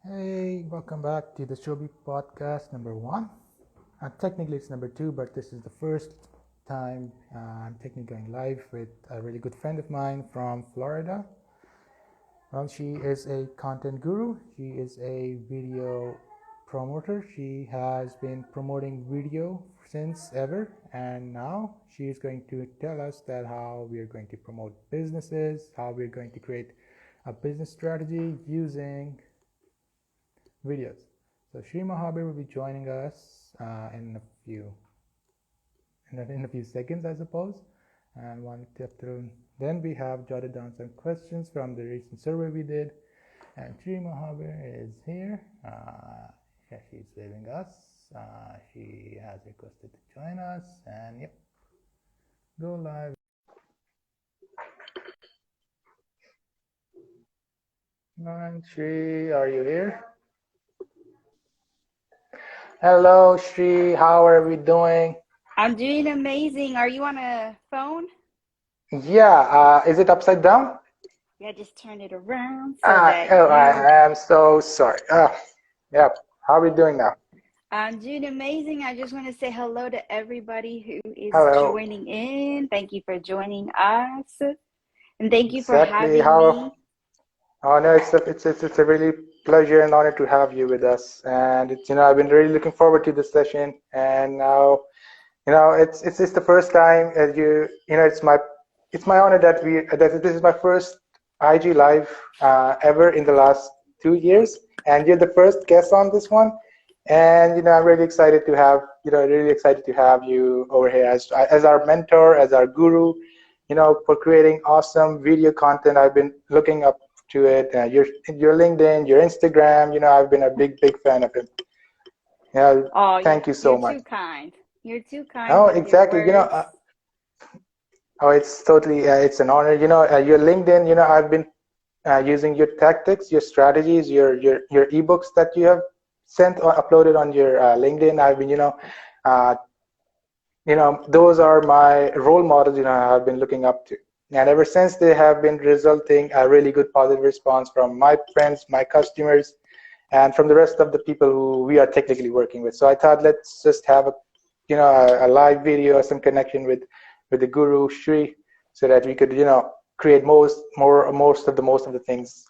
Hey, welcome back to the Shobi podcast number one. Technically, it's number two, but this is the first time I'm technically going live with a really good friend of mine from Florida. Well, she is a content guru. She is a video promoter. She has been promoting video since ever, and now she is going to tell us that how we are going to promote businesses, how we're going to create a business strategy using videos. So Shri Mahabir will be joining us in a few seconds, I suppose. And one step through. Then we have jotted down some questions from the recent survey we did. And Shri Mahabir is here. Yeah, she's waving us. She has requested to join us. And yep, go live. And Shri, are you here? Hello, Shri. How are we doing? I'm doing amazing. Are you on a phone? Yeah. Is it upside down? Yeah, just turn it around so that you. I am so sorry. Yep. How are we doing now? I'm doing amazing. I just want to say hello to everybody who is Hello. joining in. Thank you for joining us. And thank you for Exactly. having How? me. Oh no, it's a really pleasure and honor to have you with us. And it's I've been really looking forward to this session. And now it's the first time it's my honor that this is my first IG live ever in the last 2 years, and you're the first guest on this one. And I'm really excited to have you over here as our mentor, as our guru, for creating awesome video content. I've been looking up to it. Your LinkedIn, your Instagram. I've been a big fan of it. Yeah, Oh, thank you you're so much. too kind. You're too kind Oh, with your exactly. words. Oh, it's totally, it's an honor. Your LinkedIn, I've been using your tactics, your strategies, your ebooks that you have sent or uploaded on your LinkedIn. I've been, uh, those are my role models, I've been looking up to. And ever since they have been resulting a really good positive response from my friends, my customers, and from the rest of the people who we are technically working with. So I thought let's just have a live video, some connection with the guru Shri, so that we could create most of the things.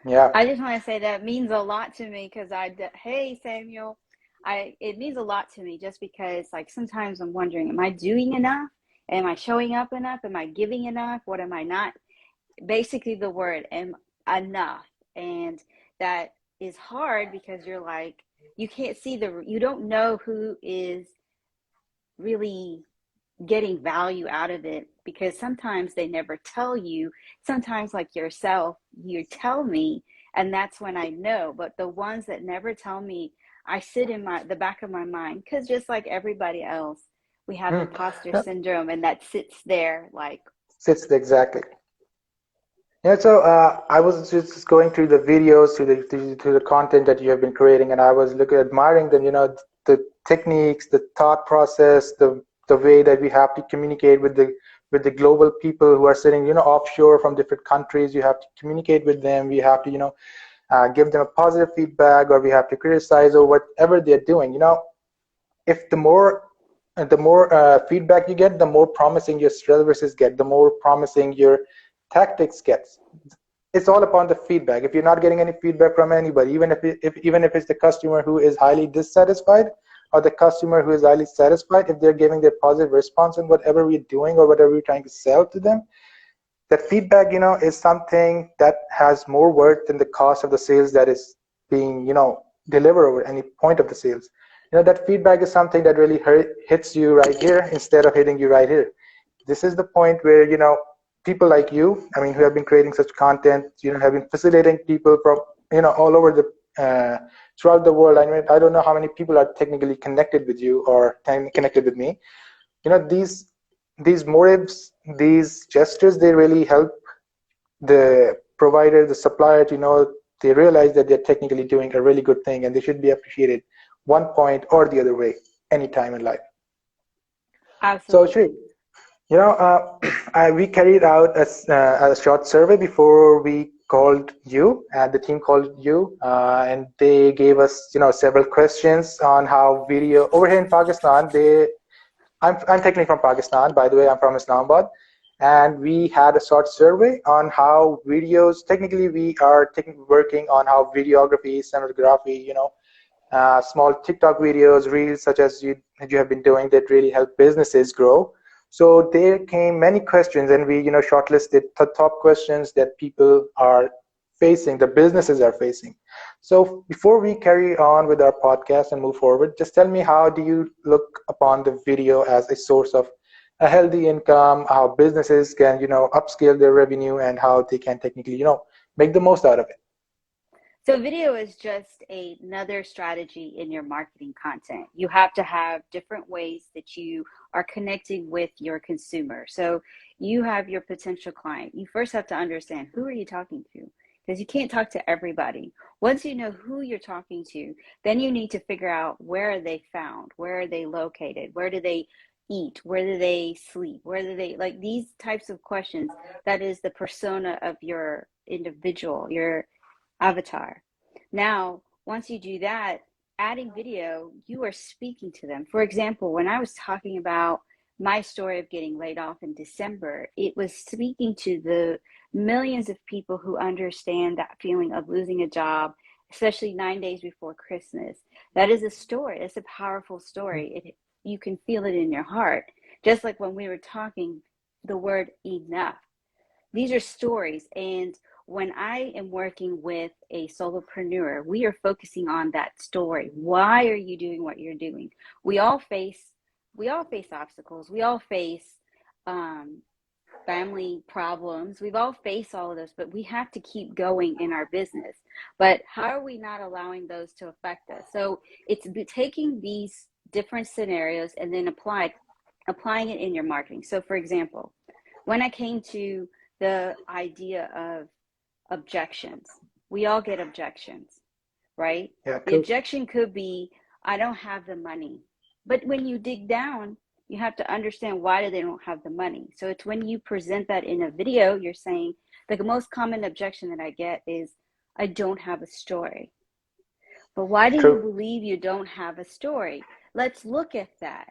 Yeah. I just want to say that means a lot to me because hey Samuel, it means a lot to me just because like sometimes I'm wondering, am I doing enough? Am I showing up enough? Am I giving enough? What am I not? Basically the word am enough. And that is hard because you're like, you can't see you don't know who is really getting value out of it because sometimes they never tell you. Sometimes like yourself, you tell me, and that's when I know. But the ones that never tell me, I sit in the back of my mind because just like everybody else, we have Mm. imposter syndrome, and that sits there like. Sits exactly. Yeah, so I was just going through the videos, to the content that you have been creating, and I was admiring them. The techniques, the thought process, the way that we have to communicate with the global people who are sitting, offshore from different countries. You have to communicate with them. We have to, give them a positive feedback, or we have to criticize, or whatever they're doing. If the more feedback you get, the more promising your services get, the more promising your tactics gets. It's all upon the feedback. If you're not getting any feedback from anybody, even if it's the customer who is highly dissatisfied, or the customer who is highly satisfied, if they're giving their positive response on whatever we're doing or whatever we're trying to sell to them, that feedback, is something that has more worth than the cost of the sales that is being, delivered over any point of the sales. That feedback is something that really hits you right here instead of hitting you right here. This is the point where, people like you, I mean, who have been creating such content, have been facilitating people from, all over throughout the world. I mean, I don't know how many people are technically connected with you or connected with me. These motives, these gestures, they really help the provider, the supplier, they realize that they're technically doing a really good thing, and they should be appreciated one point or the other way anytime in life. So Shri, Absolutely. we carried out a short survey before we called you, and the team called you, and they gave us, several questions on how video over here in Pakistan. I'm technically from Pakistan, by the way. I'm from Islamabad, and we had a short survey on how videos. Technically, we are working on how videography, cinematography, small TikTok videos, reels, such as you have been doing, that really help businesses grow. So there came many questions, and we shortlisted the top questions that people are facing, the businesses are facing. So before we carry on with our podcast and move forward, just tell me, how do you look upon the video as a source of a healthy income? How businesses can upscale their revenue, and how they can technically make the most out of it? So video is just another strategy in your marketing content. You have to have different ways that you are connecting with your consumer. So you have your potential client. You first have to understand, who are you talking to? Because you can't talk to everybody. Once you know who you're talking to, then you need to figure out, where are they found? Where are they located? Where do they eat? Where do they sleep? Where do they, like, these types of questions? That is the persona of your individual, your avatar. Now, once you do that, adding video, you are speaking to them. For example, when I was talking about my story of getting laid off in December, it was speaking to the millions of people who understand that feeling of losing a job, especially 9 days before Christmas. That is a story. It's a powerful story. You can feel it in your heart. Just like when we were talking, the word enough. These are stories. And when I am working with a solopreneur, we are focusing on that story. Why are you doing what you're doing? We all face obstacles. We all face family problems. We've all faced all of those, but we have to keep going in our business. But how are we not allowing those to affect us? So it's taking these different scenarios and then applying it in your marketing. So for example, when I came to the idea of objections, we all get objections, right? Yeah, The true. objection could be, I don't have the money. But when you dig down, you have to understand, why they don't have the money. So it's when you present that in a video, you're saying, the most common objection that I get is, I don't have a story. But why do you True. believe you don't have a story? Let's look at that.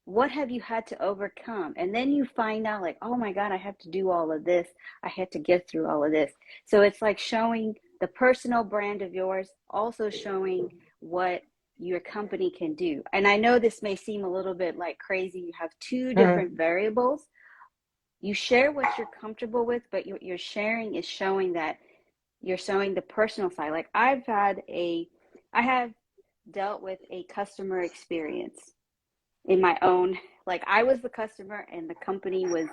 What have you had to overcome? And then you find out, like, oh my God, I have to do all of this. I had to get through all of this. So it's like showing the personal brand of yours, also showing what your company can do. And I know this may seem a little bit like crazy. You have two Mhm. different variables. You share what you're comfortable with, but your sharing is showing that you're showing the personal side. Like I have dealt with a customer experience in my own, like I was the customer and the company was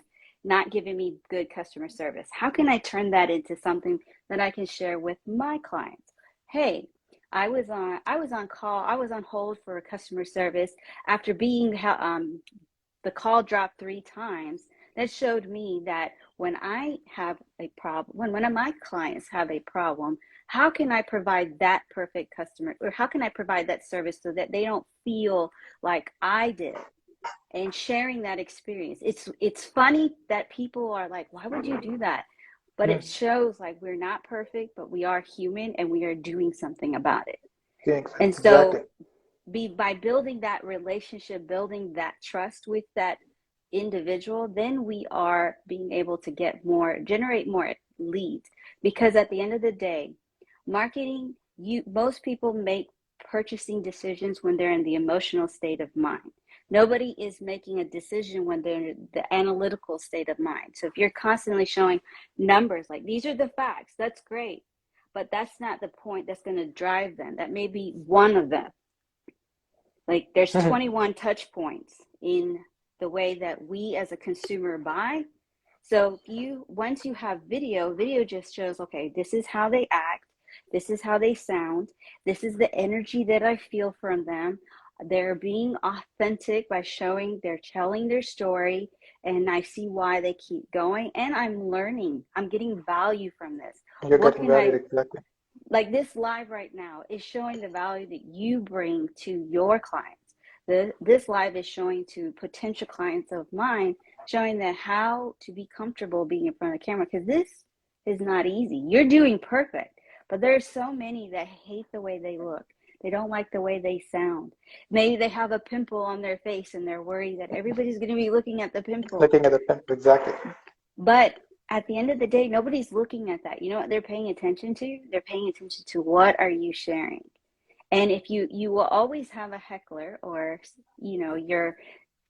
not giving me good customer service. How can I turn that into something that I can share with my clients? Hey, I was on hold for a customer service after being the call dropped 3 times. That showed me that when I have a problem, when one of my clients have a problem, how can I provide that perfect customer, or how can I provide that service so that they don't feel like I did? And sharing that experience. It's funny that people are like, why would you do that? But it Mhm. shows, like, we're not perfect, but we are human and we are doing something about it. Yeah, And exactly. so by building that relationship, building that trust with that individual, then we are being able to generate more leads. Because at the end of the day, marketing, most people make purchasing decisions when they're in the emotional state of mind. Nobody is making a decision when they're in the analytical state of mind. So if you're constantly showing numbers, like, these are the facts, that's great. But that's not the point that's going to drive them. That may be one of them. Like, there's Mhm. 21 touch points in the way that we as a consumer buy. So once you have video just shows, okay, this is how they act, this is how they sound, this is the energy that I feel from them. They're being authentic by showing they're telling their story, and I see why they keep going, and I'm learning. I'm getting value from this. You're What getting can valid, I exactly. Like, this live right now is showing the value that you bring to your clients. This live is showing to potential clients of mine, showing that how to be comfortable being in front of the camera. Because is not easy. You're doing perfect, but there's so many that hate the way they look. They don't like the way they sound. Maybe they have a pimple on their face and they're worried that everybody's going to be looking at the pimple. Looking at the pen, exactly. But at the end of the day, nobody's looking at that. You know what they're paying attention to? They're paying attention to what are you sharing. And if you will always have a heckler or your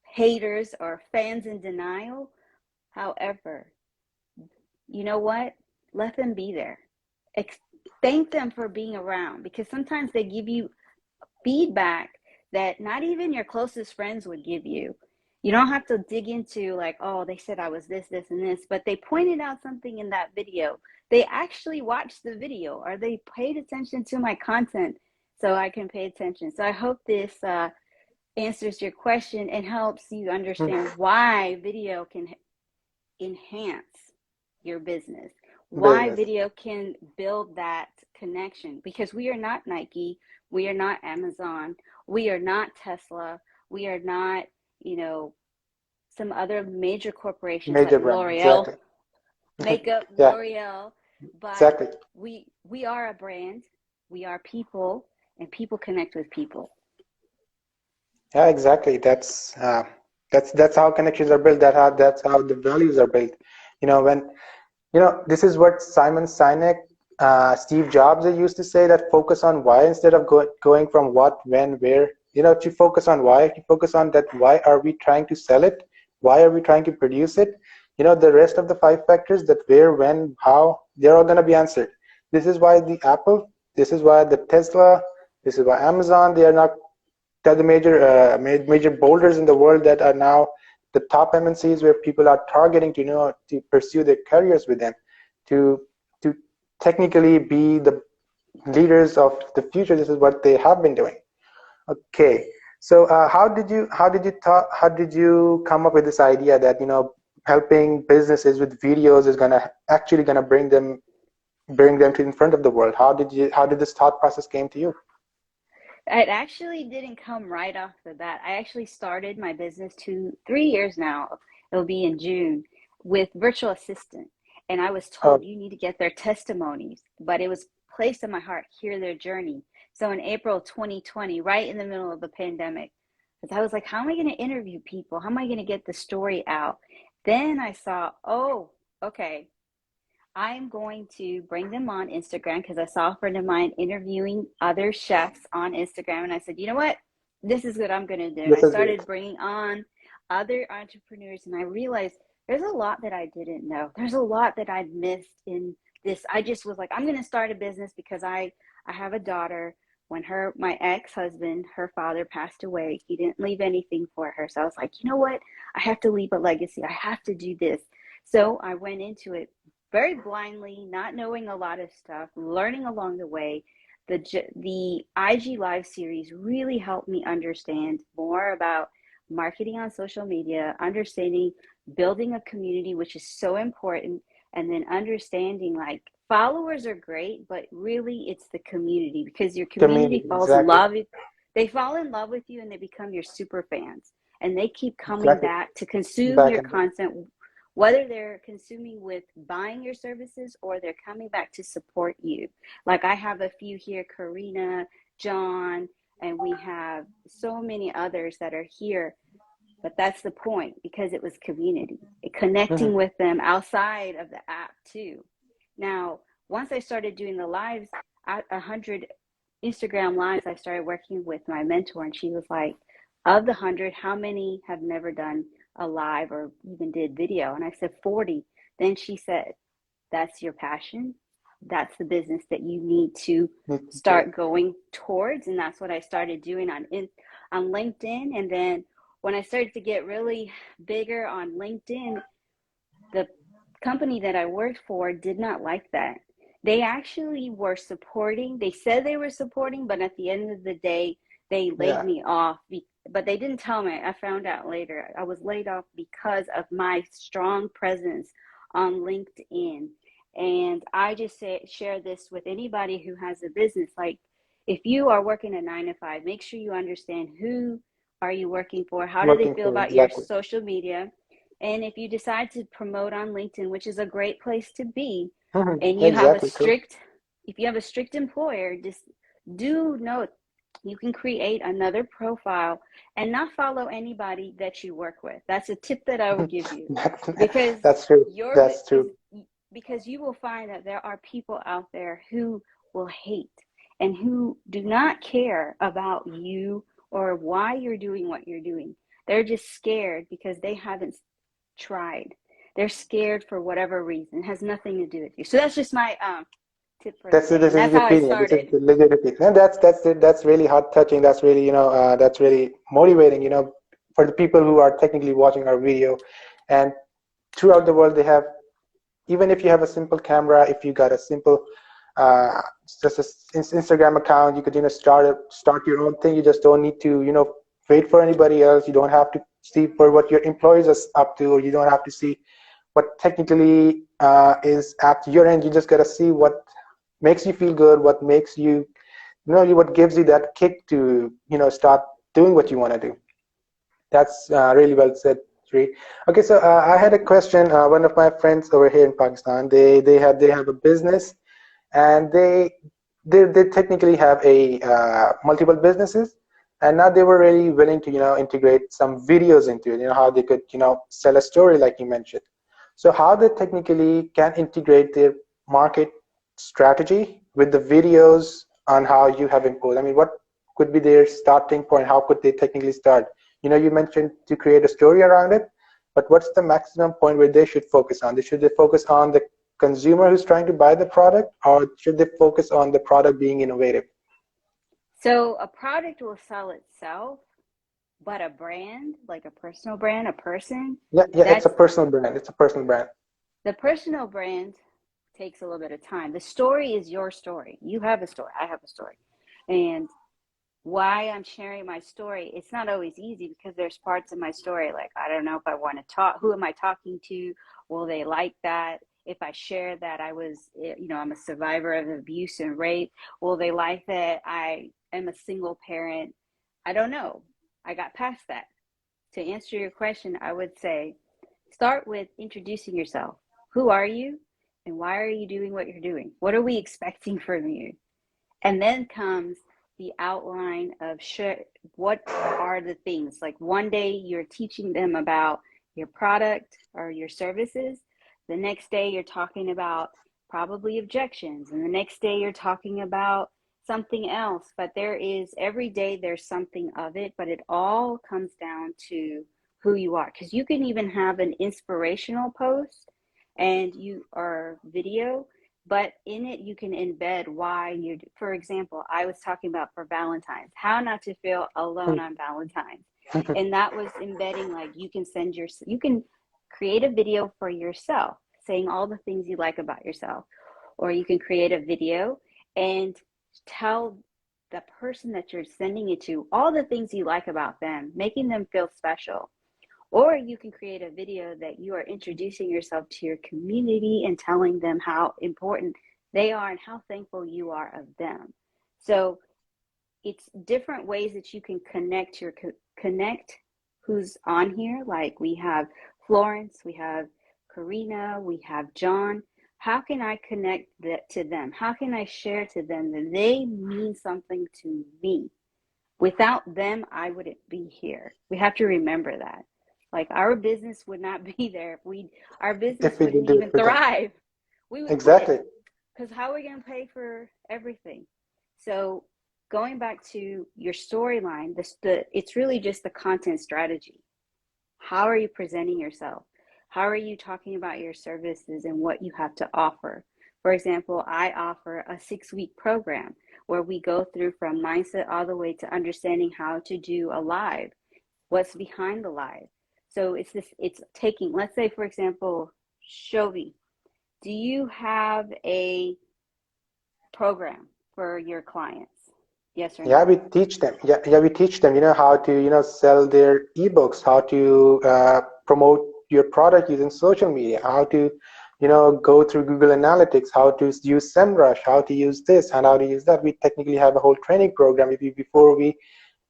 haters or fans in denial. However, you know what? Let them be there. Ex- Thank them for being around, because sometimes they give you feedback that not even your closest friends would give you. You don't have to dig into like, oh, they said I was this, this, and this, but they pointed out something in that video. They actually watched the video, or they paid attention to my content so I can pay attention. So I hope this answers your question and helps you understand why video can enhance your business, why Business. video can build that connection. Because we are not Nike, we are not Amazon, we are not Tesla, we are not, some other major corporations like Major brand, L'Oreal, exactly. makeup, Yeah, L'Oreal, but exactly. we are a brand, we are people, and people connect with people. Yeah, exactly. That's how connections are built. That's how the values are built. When this is what Simon Sinek, Steve Jobs, they used to say, that focus on why instead of going from what, when, where. To focus on why, to focus on that. Why are we trying to sell it? Why are we trying to produce it? The rest of the five factors, that where, when, how, they're all going to be answered. This is why the Apple, this is why the Tesla, this is why Amazon, they are not, they're the major boulders in the world that are now the top MNCs, where people are targeting to pursue their careers with them, to to technically be the leaders of the future. This is what they have been doing. Okay, so how did you come up with this idea that helping businesses with videos is gonna bring them to in front of the world? How did this thought process came to you? It actually didn't come right off the bat. I actually started my business 3 years now. It'll be in June, with virtual assistant. And I was told Oh, you need to get their testimonies, but it was placed in my heart, hear their journey. So in April 2020, right in the middle of the pandemic, because I was like, how am I going to interview people? How am I going to get the story out? Then I saw, oh, okay, I'm going to bring them on Instagram, because I saw a friend of mine interviewing other chefs on Instagram. And I said, you know what? This is what I'm going to do. And I this is great. started bringing on other entrepreneurs. And I realized there's a lot that I didn't know. There's a lot that I'd missed in this. I just was like, I'm going to start a business because I have a daughter. When my ex-husband, her father, passed away, he didn't leave anything for her. So I was like, you know what? I have to leave a legacy. I have to do this. So I went into it very blindly, not knowing a lot of stuff, learning along the way. The IG Live series really helped me understand more about marketing on social media, understanding building a community, which is so important, and then understanding like followers are great, but really it's the community, because your community Community, exactly, they fall in love with you and they become your super fans, and they keep coming exactly. back to consume Back your in the content, whether they're consuming with buying your services or they're coming back to support you. Like I have a few here, Karina, John, and we have so many others that are here. But that's the point, because it was community, connecting Mhm. with them outside of the app too. Now, once I started doing the lives, 100 Instagram lives, I started working with my mentor, and she was like, of the 100, how many have never done a live or even did video? And I said 40. Then she said, that's your passion. That's the business that you need to Need to do. start going towards. And that's what I started doing on LinkedIn. And then when I started to get really bigger on LinkedIn, the company that I worked for did not like that. They actually were supporting, they said they were supporting, but at the end of the day, they laid Yeah. me off. But they didn't tell me. I found out later. I was laid off because of my strong presence on LinkedIn. And I just share this with anybody who has a business. Like, if you are working a 9 to 5, make sure you understand who are you working for? How do they Working feel for, about your exactly. social media? And if you decide to promote on LinkedIn, which is a great place to be, Mhm. And you have a Exactly, true. strict, if you have a strict employer, just do note you can create another profile and not follow anybody that you work with. That's a tip that I would give you, because That's true. your That's is true. because you will find that there are people out there who will hate and who do not care about you or why you're doing what you're doing. They're just scared because they haven't tried. They're scared for whatever reason. It has nothing to do with you. So that's just my tip for the That's day, this and is that's the how I opinion. This is started. the legit opinion. And that's really heart touching. That's really that's really motivating. For the people who are technically watching our video, and throughout the world they have, even if you have a simple camera, if you got a simple uh, just a Instagram account, you could start your own thing. You just don't need to wait for anybody else. You don't have to see for what your employees are up to, or you don't have to see what technically is at your end. You just gotta see what makes you feel good, what makes you, what gives you that kick to start doing what you want to do. That's really well said, Sri. Okay, so I had a question. One of my friends over here in Pakistan, they have a business, and they technically have a multiple businesses, and now they were really willing to integrate some videos into it. How they could sell a story like you mentioned. So how they technically can integrate their market strategy with the videos on how you have imposed. I mean, what could be their starting point? How could they technically start? You mentioned to create a story around it, but what's the maximum point where they should focus on? Should they focus on the consumer who's trying to buy the product, or should they focus on the product being innovative? So a product will sell itself, but a brand, like a personal brand, a person, Yeah, yeah, it's a that's personal brand. It's a personal brand. the personal brand takes a little bit of time. The story is your story. You have a story. I have a story. And why I'm sharing my story, it's not always easy because there's parts of my story like I don't know if I want to talk. Who am I talking to? Will they like that? If I share that I'm a survivor of abuse and rape, will they like that I am a single parent? I don't know. I got past that. To answer your question, I would say start with introducing yourself. Who are you? And why are you doing what you're doing? What are we expecting from you? And then comes the outline of what are the things. Like one day you're teaching them about your product or your services. The next day you're talking about probably objections. And the next day you're talking about something else. But every day there's something of it, but it all comes down to who you are. Because you can even have an inspirational post and you are video, but in it you can embed why for example, I was talking about for Valentine's, how not to feel alone on Valentine's. And that was embedding, like, you can create a video for yourself saying all the things you like about yourself, or you can create a video and tell the person that you're sending it to all the things you like about them, making them feel special. Or you can create a video that you are introducing yourself to your community and telling them how important they are and how thankful you are of them. So it's different ways that you can connect who's on here. Like we have Florence, we have Karina, we have John. How can I connect that to them? How can I share to them that they mean something to me? Without them, I wouldn't be here. We have to remember that. Like our business would not be there if our business If we wouldn't did do it even for them. thrive. We would quit Exactly. because how are we going to pay for everything? So going back to your storyline, it's really just the content strategy. How are you presenting yourself? How are you talking about your services and what you have to offer? For example, I offer a 6-week program where we go through from mindset all the way to understanding how to do a live, what's behind the live. So it's taking, let's say, for example, Shovi, do you have a program for your clients? Yes or Yeah, no? we teach them. Yeah, we teach them. How to sell their ebooks, how to promote your product using social media, how to go through Google Analytics, how to use SEMrush, how to use this and how to use that. We technically have a whole training program before we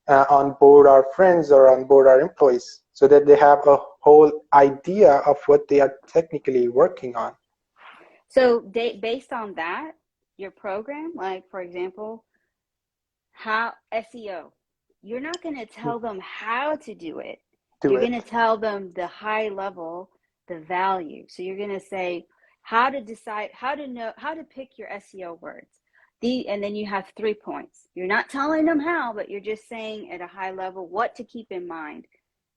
onboard our friends or onboard our employees, so that they have a whole idea of what they are technically working on. So based on that, your program, like for example, how SEO, you're not going to tell them how to do it. Do You're going to it. tell them the high level, the value. So you're going to say how to decide, how to know, how to pick your SEO words. And then you have 3 points. You're not telling them how, but you're just saying at a high level what to keep in mind.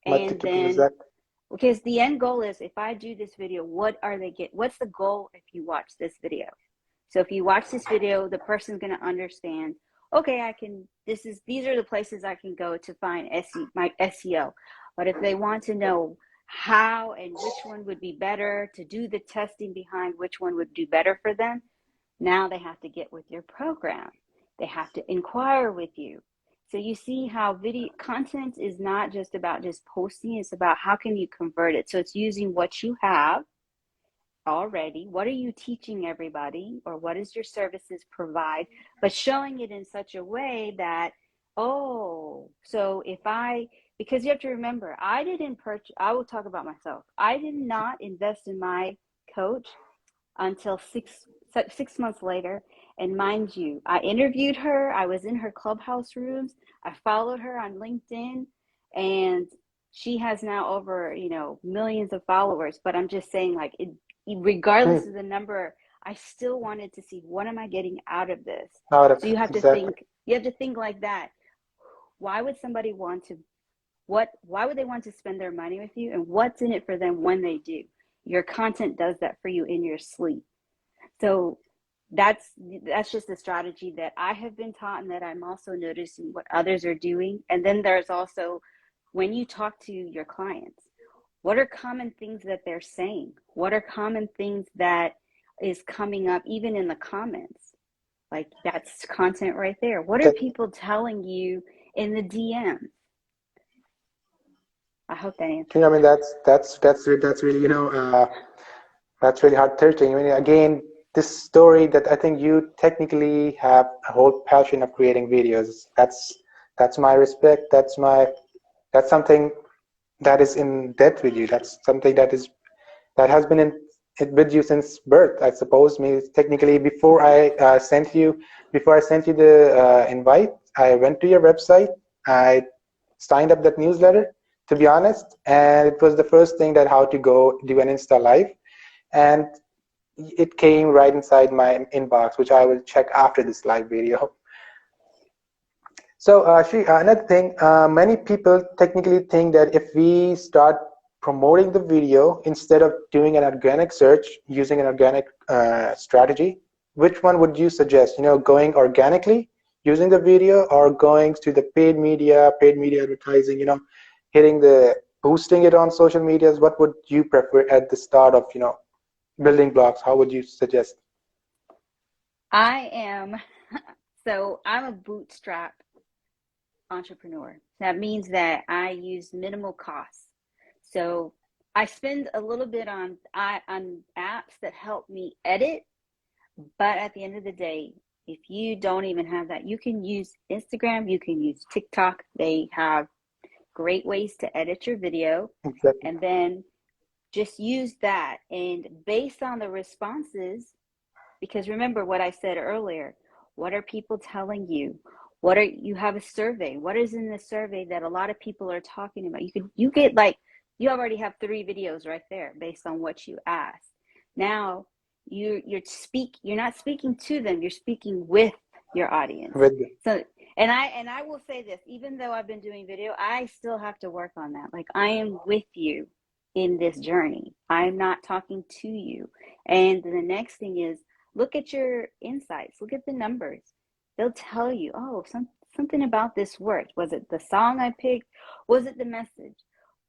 What to And keep then, exact. because the end goal is, if I do this video, what's the goal if you watch this video? So if you watch this video, the person's going to understand, okay, these are the places I can go to find my SEO. But if they want to know how and which one would be better, to do the testing behind which one would do better for them, now they have to get with your program. They have to inquire with you. So you see how video content is not just about just posting, it's about how can you convert it. So it's using what you have already, what are you teaching everybody, or what does your services provide, but showing it in such a way that, oh, so because you have to remember, I will talk about myself. I did not invest in my coach until 6 months later. And mind you, I interviewed her, I was in her clubhouse rooms, I followed her on LinkedIn, and she has now over, millions of followers. But I'm just saying, like, regardless of the number, I still wanted to see, what am I getting out of this? Out of So it. Exactly. you have to think like that. Why would somebody why would they want to spend their money with you, and what's in it for them when they do? Your content does that for you in your sleep. So that's just a strategy that I have been taught, and that I'm also noticing what others are doing. And then there's also, when you talk to your clients, what are common things that they're saying? What are common things that is coming up even in the comments? Like, that's content right there. What are That, people telling you in the DMs? I hope that answers I it. mean, that's really, that's really heart-touching. I mean, again, this story that I think you technically have a whole passion of creating videos. That's my respect. That's something that is in depth with you. That's something that has been with you since birth, I suppose. Means technically, before I sent you the invite, I went to your website. I signed up that newsletter, to be honest, and it was the first thing that how to go do an Insta live, and it came right inside my inbox, which I will check after this live video. So, another thing, many people technically think that if we start promoting the video instead of doing an organic search using an organic strategy, which one would you suggest? Going organically using the video, or going to the paid media advertising, boosting it on social medias? What would you prefer at the start of, building blocks? How would you suggest? I'm a bootstrap entrepreneur. That means that I use minimal costs. So I spend a little bit on apps that help me edit, but at the end of the day, if you don't even have that, you can use Instagram, you can use TikTok. They have great ways to edit your video, Exactly. and then just use that. And based on the responses, because remember what I said earlier, what are people telling you? You have a survey. What is in the survey that a lot of people are talking about? You already have 3 videos right there based on what you asked. Now you're not speaking to them, you're speaking with your audience. With So, and I will say this, even though I've been doing video, I still have to work on that. Like, I am with you in this journey. I'm not talking to you. And the next thing is, look at your insights, look at the numbers. They'll tell you, oh, something about this worked. Was it the song I picked? Was it the message?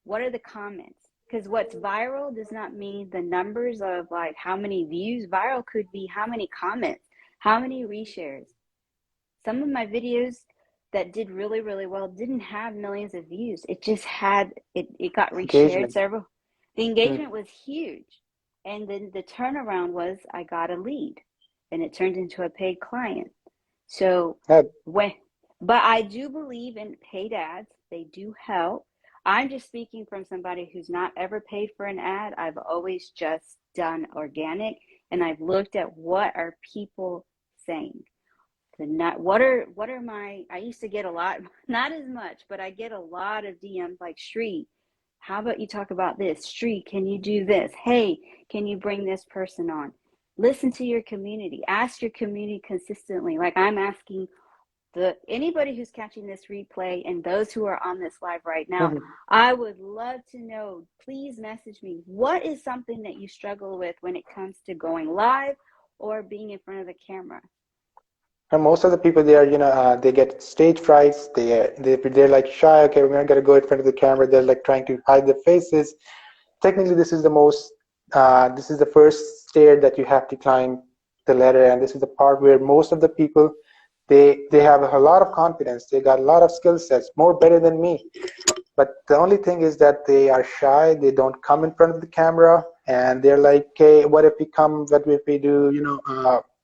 What are the comments? Because what's viral does not mean the numbers of, like, how many views. Viral could be how many comments, how many reshares. Some of my videos that did really, really well didn't have millions of views. It just had, it got reshared engagement. several. The engagement was huge. And then the turnaround was, I got a lead and it turned into a paid client. So Yeah, but I do believe in paid ads. They do help. I'm just speaking from somebody who's not ever paid for an ad. I've always just done organic. and I've looked at what are people saying. What are my, I used to get a lot, not as much, but I get a lot of DMs like, Sri, how about you talk about this? Sri, can you do this? Hey, can you bring this person on? Listen to your community. Ask your community consistently. Like I'm asking anybody who's catching this replay and those who are on this live right now, I would love to know, please message me. What is something that you struggle with when it comes to going live or being in front of the camera? And most of the people there, they get stage frights. They're like shy. Okay, we're not gonna go in front of the camera. They're like trying to hide their faces. Technically, this is the first stair that you have to climb the ladder, and this is the part where most of the people they have a lot of confidence. They got a lot of skill sets, more better than me. But the only thing is that they are shy. They don't come in front of the camera, and they're like, okay, what if we come? What if we do?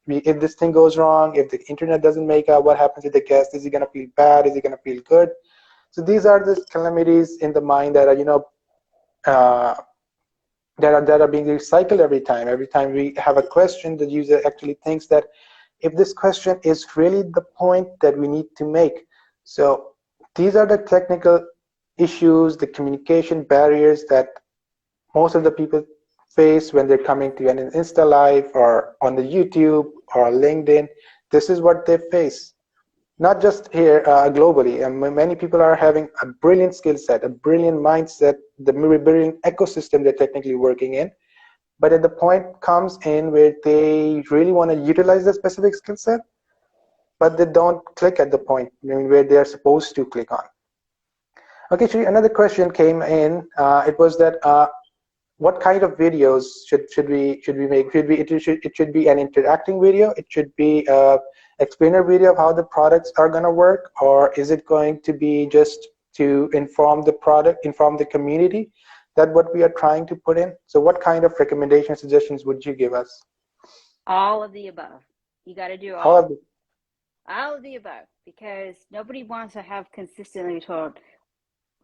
If this thing goes wrong, if the internet doesn't make up, what happens to the guest? Is he gonna feel bad? Is he gonna feel good? So these are the calamities in the mind that are uh, that are being recycled every time. Every time we have a question, the user actually thinks that if this question is really the point that we need to make. So these are the technical issues, the communication barriers that most of the people face when they're coming to an Insta Live or on the YouTube or LinkedIn. This is what they face. Not just here, globally. And many people are having a brilliant skill set, a brilliant mindset, the brilliant ecosystem they're technically working in. But at the point comes in where they really want to utilize the specific skill set, but they don't click at the point where they're supposed to click on. Okay, Shri, another question came in. It was that what kind of videos should we make? It should be an interacting video. It should be a explainer video of how the products are going to work, or is it going to be just to inform the product, inform the community that what we are trying to put in? So what kind of recommendation suggestions would you give us? All of the above. You got to do All of all of the above, because nobody wants to have consistently told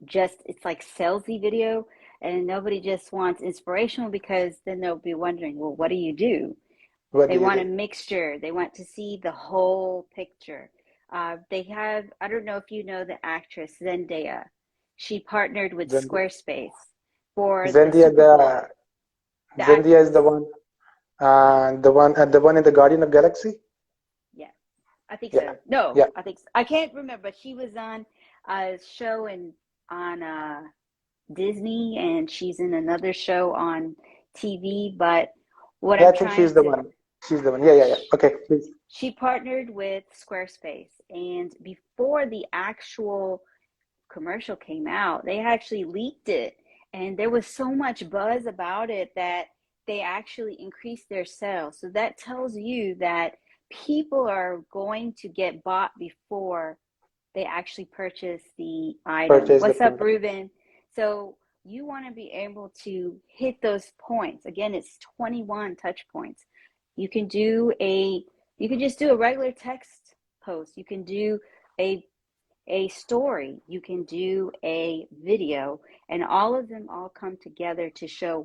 just it's like salesy video, and nobody just wants inspirational, because then they'll be wondering, well, what do you do? They want a mixture. They want to see the whole picture. They have, I don't know if you know the actress Zendaya. She partnered with Squarespace for the Super Bowl. Zendaya is the one in the Guardian of Galaxy? Yeah, I think yeah. so. No, yeah. I think so. I can't remember, but she was on a show on Disney, and she's in another show on TV. But what I'm I think she's the one. She's the one. Yeah. Okay, please. She partnered with Squarespace, and before the actual commercial came out, they actually leaked it, and there was so much buzz about it that they actually increased their sales. So that tells you that people are going to get bought before they actually purchase the item. What's up, Ruben? So you want to be able to hit those points. Again, it's 21 touch points. You can just do a regular text post. You can do a story. You can do a video, and all of them all come together to show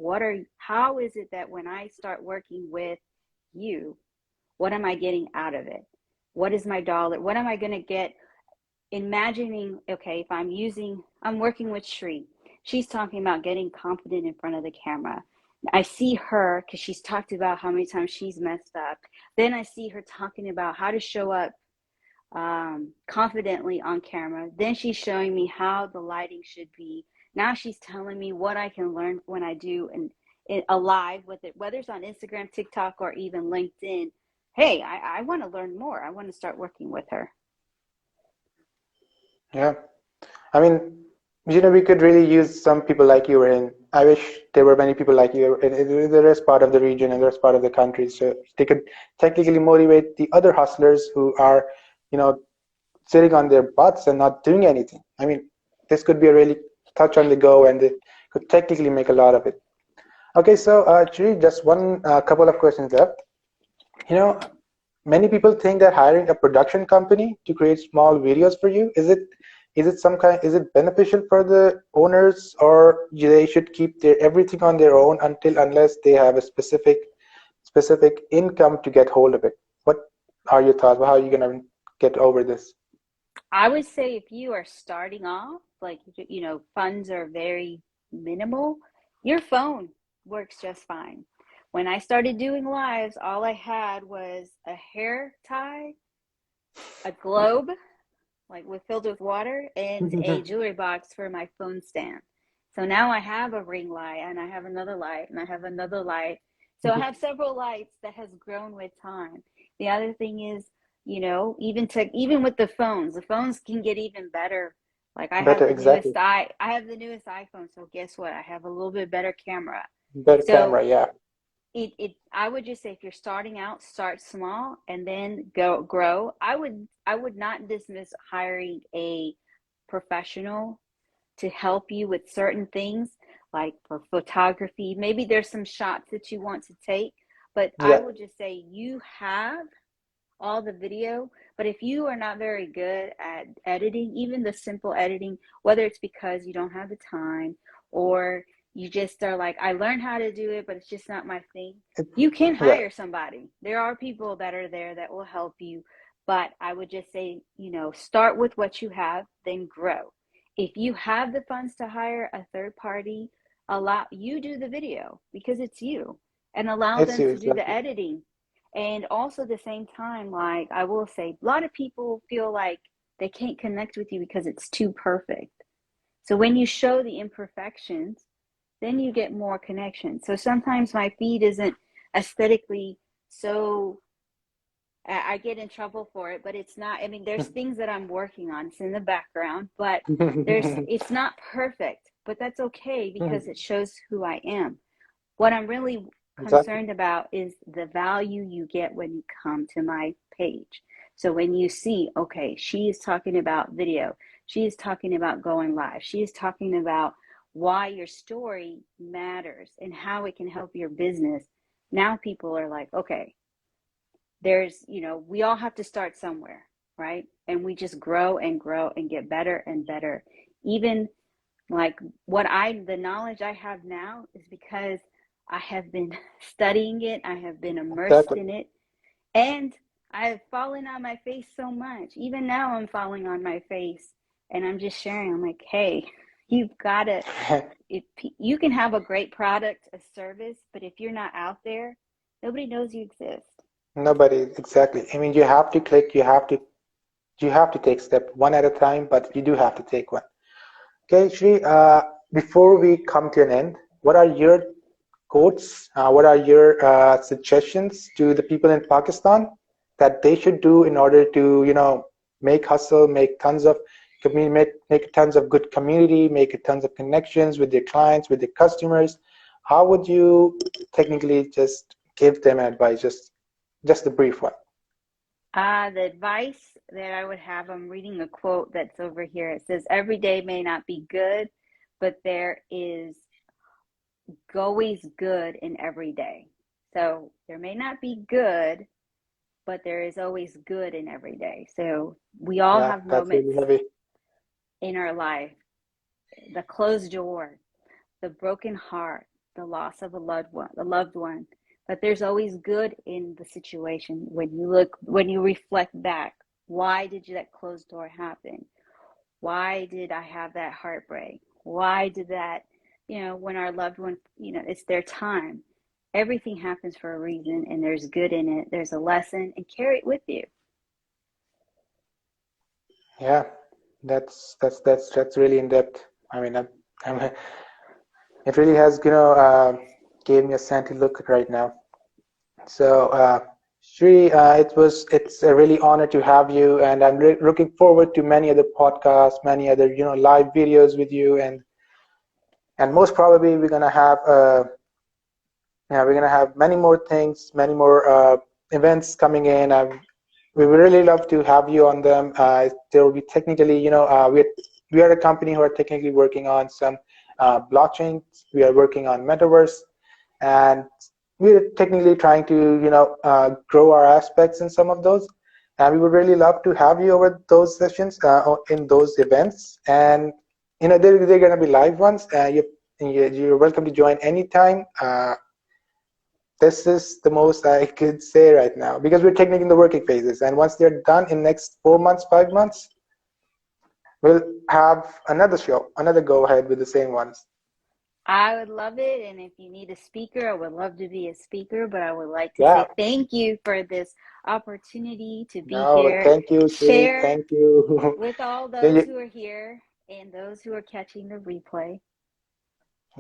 how is it that when I start working with you, what am I getting out of it? What is my dollar? What am I going to get? Imagining, okay, if I'm working with Sri. She's talking about getting confident in front of the camera. I see her, because she's talked about how many times she's messed up. Then I see her talking about how to show up confidently on camera. Then she's showing me how the lighting should be. Now she's telling me what I can learn when I do a live with it, whether it's on Instagram, TikTok, or even LinkedIn. Hey, I want to learn more. I want to start working with her. Yeah, I mean, we could really use some people like you, and I wish there were many people like you in the rest part of the region and the rest part of the country, so they could technically motivate the other hustlers who are, sitting on their butts and not doing anything. I mean, this could be a really touch on the go, and they could technically make a lot of it. Okay, so actually, just one couple of questions left. Many people think that hiring a production company to create small videos for you, is it beneficial for the owners, or they should keep everything on their own unless they have a specific specific income to get hold of it. What are your thoughts? How are you gonna get over this? I would say if you are starting off, like, funds are very minimal, your phone works just fine. When I started doing lives, all I had was a hair tie, a globe, like filled with water, and a jewelry box for my phone stand. So now I have a ring light, and I have another light, and I have another light. So I have several lights that has grown with time. The other thing is, even with the phones can get even better. Like Better, exactly. I have the newest iPhone, so guess what? I have a little bit better camera. Better camera, So yeah. I would just say if you're starting out, start small and then go grow. I would not dismiss hiring a professional to help you with certain things, like for photography. Maybe there's some shots that you want to take, but I Yeah, would just say you have all the video, but if you are not very good at editing, even the simple editing, whether it's because you don't have the time or you just are like, I learned how to do it, but it's just not my thing, it, you can yeah, hire somebody. There are people that are there that will help you, but I would just say, start with what you have, then grow. If you have the funds to hire a third party, allow you do the video because it's you, and allow it's them you, to do the exactly. editing. And also at the same time, like I will say, a lot of people feel like they can't connect with you because it's too perfect. So when you show the imperfections, then you get more connection. So sometimes my feed isn't aesthetically so, I get in trouble for it, but it's not. I mean, there's things that I'm working on. It's in the background, but it's not perfect, but that's okay because it shows who I am. What I'm really Exactly. concerned about is the value you get when you come to my page. So when you see, okay, she is talking about video, she is talking about going live, she is talking about why your story matters and how it can help your business. Now people are like, okay, we all have to start somewhere, right? And we just grow and grow and get better and better. Even like the knowledge I have now is because I have been studying it, I have been immersed Exactly. in it, and I have fallen on my face so much. Even now, I'm falling on my face, and I'm just sharing. I'm like, hey, you've got to, if you can have a great product, a service, but if you're not out there, nobody knows you exist. Nobody, exactly. I mean, you have to click, you have to take step one at a time, but you do have to take one. Okay, Shri, before we come to an end, what are your quotes? What are your suggestions to the people in Pakistan that they should do in order to, make hustle, make tons of make tons of good community, make tons of connections with their clients, with their customers? How would you technically just give them advice? Just a brief one. The advice that I would have, I'm reading a quote that's over here. It says, every day may not be good, but there is always good in every day. So there may not be good, but there is always good in every day. So we all Yeah, have that's moments really heavy. in our life, the closed door, the broken heart, the loss of a loved one. But there's always good in the situation. When you reflect back, why did that closed door happen? Why did I have that heartbreak? Why did that, when our loved one, it's their time. Everything happens for a reason, and there's good in it. There's a lesson, and carry it with you. Yeah, that's really in depth. I mean, it really has, gave me a santy look right now. So, Shri, it's a really honor to have you, and I'm looking forward to many other podcasts, many other, live videos with you, and most probably we're gonna have many more things, many more events coming in. We would really love to have you on them. There will be technically, we are a company who are technically working on some blockchains. We are working on metaverse, and we're technically trying to, grow our aspects in some of those. And we would really love to have you over those sessions, in those events. And they're going to be live ones. You're welcome to join anytime. this is the most I could say right now, because we're technically in the working phases, and once they're done in next 4 months, 5 months, we'll have another show, another go ahead with the same ones. I would love it. And if you need a speaker, I would love to be a speaker. But I would like to Yeah. say thank you for this opportunity to be No, here, thank you, Sri. share Thank you. with all Yeah, those who are here and those who are catching the replay.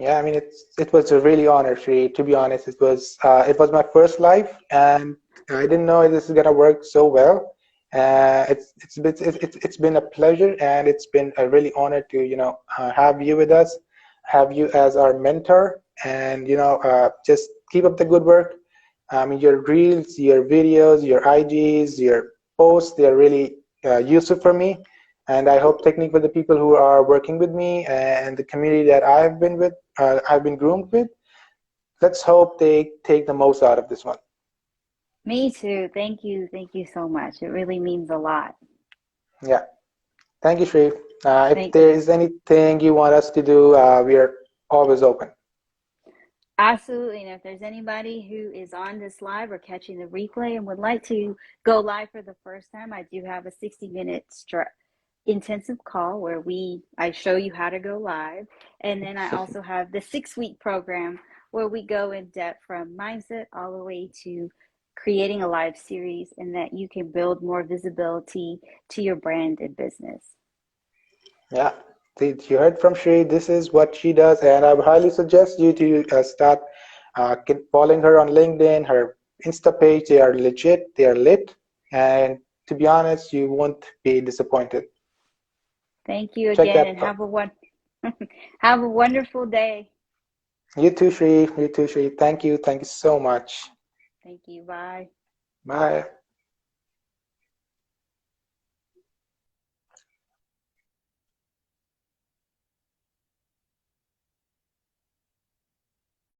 yeah, I mean, it was a really honor, Shri. To be honest, it was my first live, and I didn't know this is gonna work so well. It's been a pleasure, and it's been a really honor to have you with us, have you as our mentor, and just keep up the good work. Your reels, your videos, your IGs, your posts, they're really useful for me, and I hope technique with the people who are working with me and the community that I've been groomed with. Let's hope they take the most out of this one. Me too. Thank you. Thank you so much. It really means a lot. Yeah. Thank you, Shree. If Thank you. there is anything you want us to do, we are always open. Absolutely. And if there's anybody who is on this live or catching the replay and would like to go live for the first time, I do have a 60-minute intensive call where I show you how to go live. And then I also have the 6-week program where we go in depth from mindset all the way to creating a live series, and that you can build more visibility to your brand and business. Yeah. You heard from Shri. This is what she does, and I would highly suggest you to start following her on LinkedIn, her Insta page. They are legit, they are lit, and to be honest, you won't be disappointed. Thank you Check again, that and out. have a wonderful day. You too, Shri. You too, Shri. Thank you. Thank you so much. Thank you. Bye. Bye.